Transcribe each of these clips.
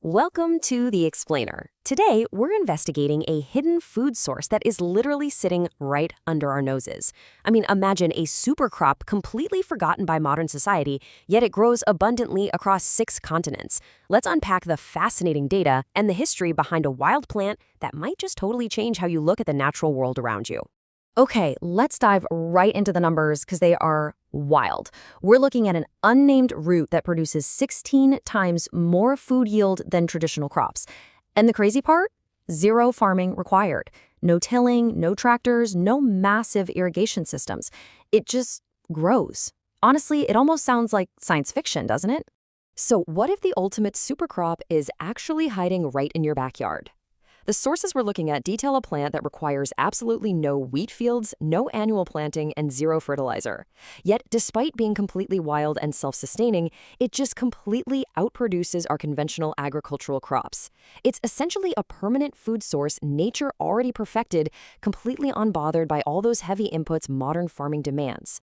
Welcome to The Explainer. Today, we're investigating a hidden food source that is literally sitting right under our noses. I mean, imagine a super crop completely forgotten by modern society, yet it grows abundantly across 6 continents. Let's unpack the fascinating data and the history behind a wild plant that might just totally change how you look at the natural world around you. Okay, let's dive right into the numbers because they are wild. We're looking at an unnamed root that produces 16 times more food yield than traditional crops. And the crazy part? Zero farming required. No tilling, no tractors, no massive irrigation systems. It just grows. Honestly, it almost sounds like science fiction, doesn't it? So what if the ultimate super crop is actually hiding right in your backyard? The sources we're looking at detail a plant that requires absolutely no wheat fields, no annual planting, and zero fertilizer. Yet, despite being completely wild and self-sustaining, it just completely outproduces our conventional agricultural crops. It's essentially a permanent food source nature already perfected, completely unbothered by all those heavy inputs modern farming demands.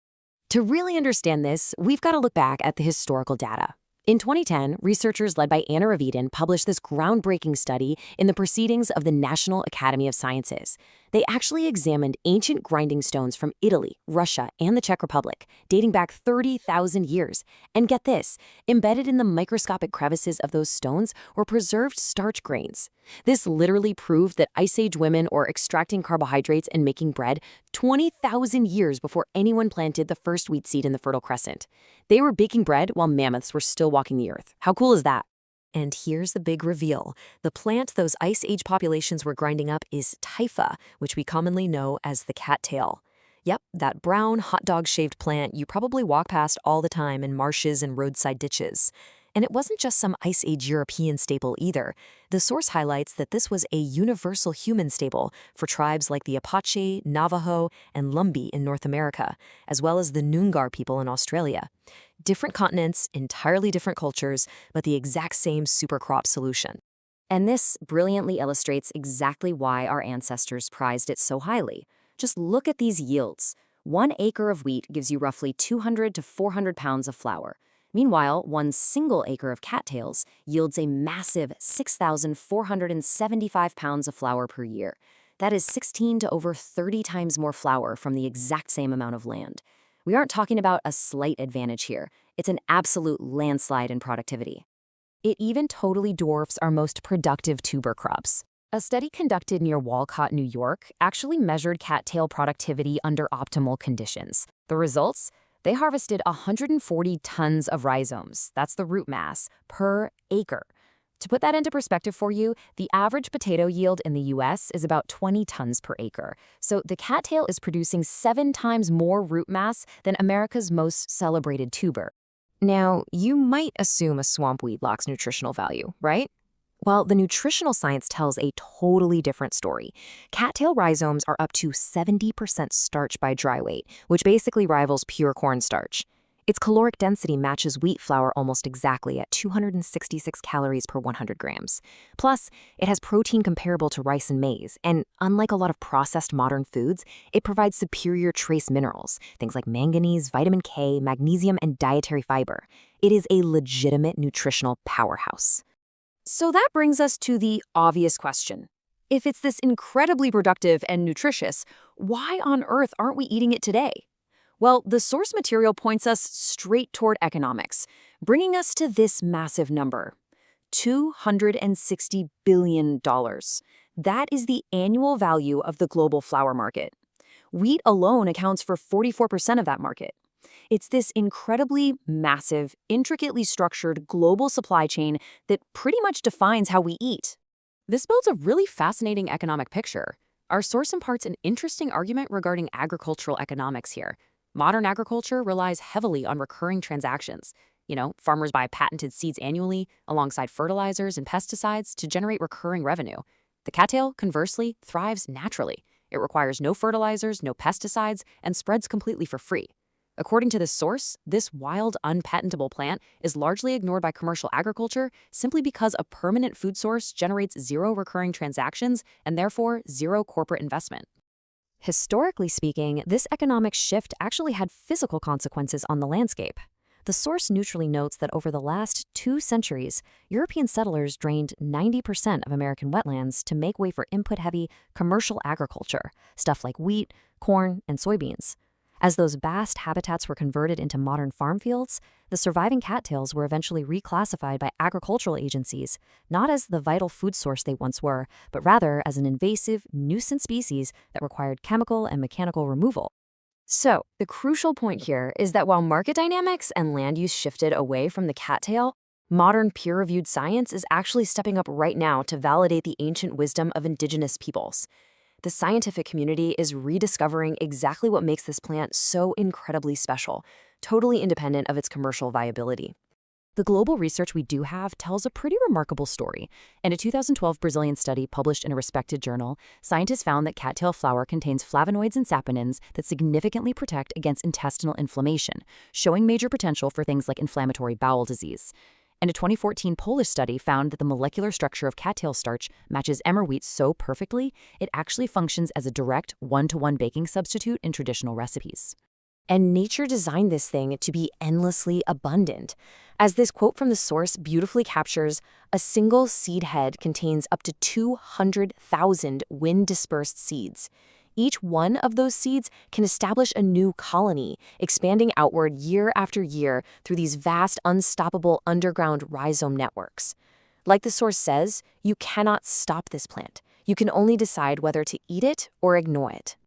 To really understand this, we've got to look back at the historical data. In 2010, researchers led by Anna Ravidin published this groundbreaking study in the Proceedings of the National Academy of Sciences. They actually examined ancient grinding stones from Italy, Russia, and the Czech Republic, dating back 30,000 years. And get this, embedded in the microscopic crevices of those stones were preserved starch grains. This literally proved that Ice Age women were extracting carbohydrates and making bread 20,000 years before anyone planted the first wheat seed in the Fertile Crescent. They were baking bread while mammoths were still walking the earth. How cool is that? And here's the big reveal. The plant those Ice Age populations were grinding up is typha, which we commonly know as the cattail. Yep, that brown, hot dog-shaped plant you probably walk past all the time in marshes and roadside ditches. And it wasn't just some Ice Age European staple either. The source highlights that this was a universal human staple for tribes like the Apache, Navajo, and Lumbee in North America, as well as the Noongar people in Australia. Different continents, entirely different cultures, but the exact same supercrop solution. And this brilliantly illustrates exactly why our ancestors prized it so highly. Just look at these yields. 1 acre of wheat gives you roughly 200 to 400 pounds of flour. Meanwhile, 1 single acre of cattails yields a massive 6,475 pounds of flour per year. That is 16 to over 30 times more flour from the exact same amount of land. We aren't talking about a slight advantage here. It's an absolute landslide in productivity. It even totally dwarfs our most productive tuber crops. A study conducted near Walcott, New York, actually measured cattail productivity under optimal conditions. The results? They harvested 140 tons of rhizomes, that's the root mass, per acre. To put that into perspective for you, the average potato yield in the US is about 20 tons per acre. So the cattail is producing 7 times more root mass than America's most celebrated tuber. Now, you might assume a swamp weed lacks nutritional value, right? Well, the nutritional science tells a totally different story. Cattail rhizomes are up to 70% starch by dry weight, which basically rivals pure cornstarch. Its caloric density matches wheat flour almost exactly at 266 calories per 100 grams. Plus, it has protein comparable to rice and maize, and unlike a lot of processed modern foods, it provides superior trace minerals, things like manganese, vitamin K, magnesium, and dietary fiber. It is a legitimate nutritional powerhouse. So that brings us to the obvious question. If it's this incredibly productive and nutritious, why on earth aren't we eating it today? Well, the source material points us straight toward economics, bringing us to this massive number, $260 billion. That is the annual value of the global flour market. Wheat alone accounts for 44% of that market. It's this incredibly massive, intricately structured global supply chain that pretty much defines how we eat. This builds a really fascinating economic picture. Our source imparts an interesting argument regarding agricultural economics here. Modern agriculture relies heavily on recurring transactions. Farmers buy patented seeds annually alongside fertilizers and pesticides to generate recurring revenue. The cattail, conversely, thrives naturally. It requires no fertilizers, no pesticides, and spreads completely for free. According to this source, this wild, unpatentable plant is largely ignored by commercial agriculture simply because a permanent food source generates zero recurring transactions and therefore zero corporate investment. Historically speaking, this economic shift actually had physical consequences on the landscape. The source neutrally notes that over the last 2 centuries, European settlers drained 90% of American wetlands to make way for input-heavy commercial agriculture, stuff like wheat, corn, and soybeans. As those vast habitats were converted into modern farm fields, the surviving cattails were eventually reclassified by agricultural agencies, not as the vital food source they once were, but rather as an invasive, nuisance species that required chemical and mechanical removal. So, the crucial point here is that while market dynamics and land use shifted away from the cattail, modern peer-reviewed science is actually stepping up right now to validate the ancient wisdom of indigenous peoples. The scientific community is rediscovering exactly what makes this plant so incredibly special, totally independent of its commercial viability. The global research we do have tells a pretty remarkable story. In a 2012 Brazilian study published in a respected journal, scientists found that cattail flower contains flavonoids and saponins that significantly protect against intestinal inflammation, showing major potential for things like inflammatory bowel disease. And a 2014 Polish study found that the molecular structure of cattail starch matches emmer wheat so perfectly, it actually functions as a direct one-to-one baking substitute in traditional recipes. And nature designed this thing to be endlessly abundant. As this quote from the source beautifully captures, a single seed head contains up to 200,000 wind-dispersed seeds. Each one of those seeds can establish a new colony, expanding outward year after year through these vast, unstoppable underground rhizome networks. Like the source says, you cannot stop this plant. You can only decide whether to eat it or ignore it.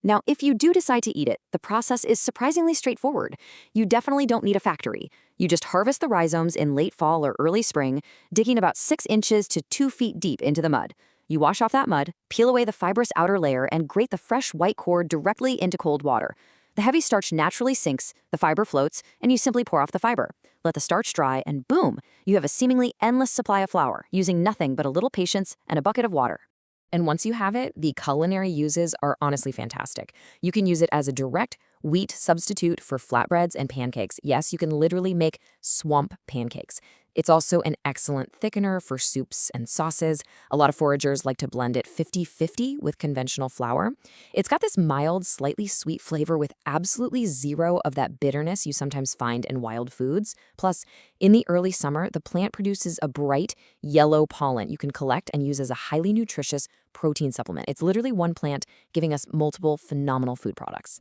Now, if you do decide to eat it, the process is surprisingly straightforward. You definitely don't need a factory. You just harvest the rhizomes in late fall or early spring, digging about 6 inches to 2 feet deep into the mud. You wash off that mud, peel away the fibrous outer layer, and grate the fresh white core directly into cold water. The heavy starch naturally sinks, the fiber floats, and you simply pour off the fiber. Let the starch dry, and boom, you have a seemingly endless supply of flour, using nothing but a little patience and a bucket of water. And once you have it, the culinary uses are honestly fantastic. You can use it as a direct wheat substitute for flatbreads and pancakes. Yes, you can literally make swamp pancakes. It's also an excellent thickener for soups and sauces. A lot of foragers like to blend it 50-50 with conventional flour. It's got this mild, slightly sweet flavor with absolutely zero of that bitterness you sometimes find in wild foods. Plus, in the early summer, the plant produces a bright yellow pollen you can collect and use as a highly nutritious protein supplement. It's literally one plant giving us multiple phenomenal food products.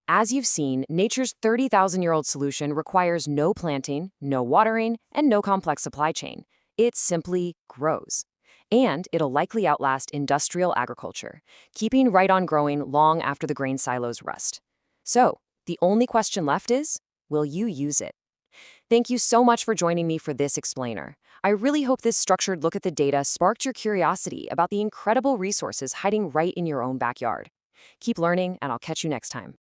As you've seen, nature's 30,000-year-old solution requires no planting, no watering, and no complex supply chain. It simply grows. And it'll likely outlast industrial agriculture, keeping right on growing long after the grain silos rust. So, the only question left is, will you use it? Thank you so much for joining me for this explainer. I really hope this structured look at the data sparked your curiosity about the incredible resources hiding right in your own backyard. Keep learning, and I'll catch you next time.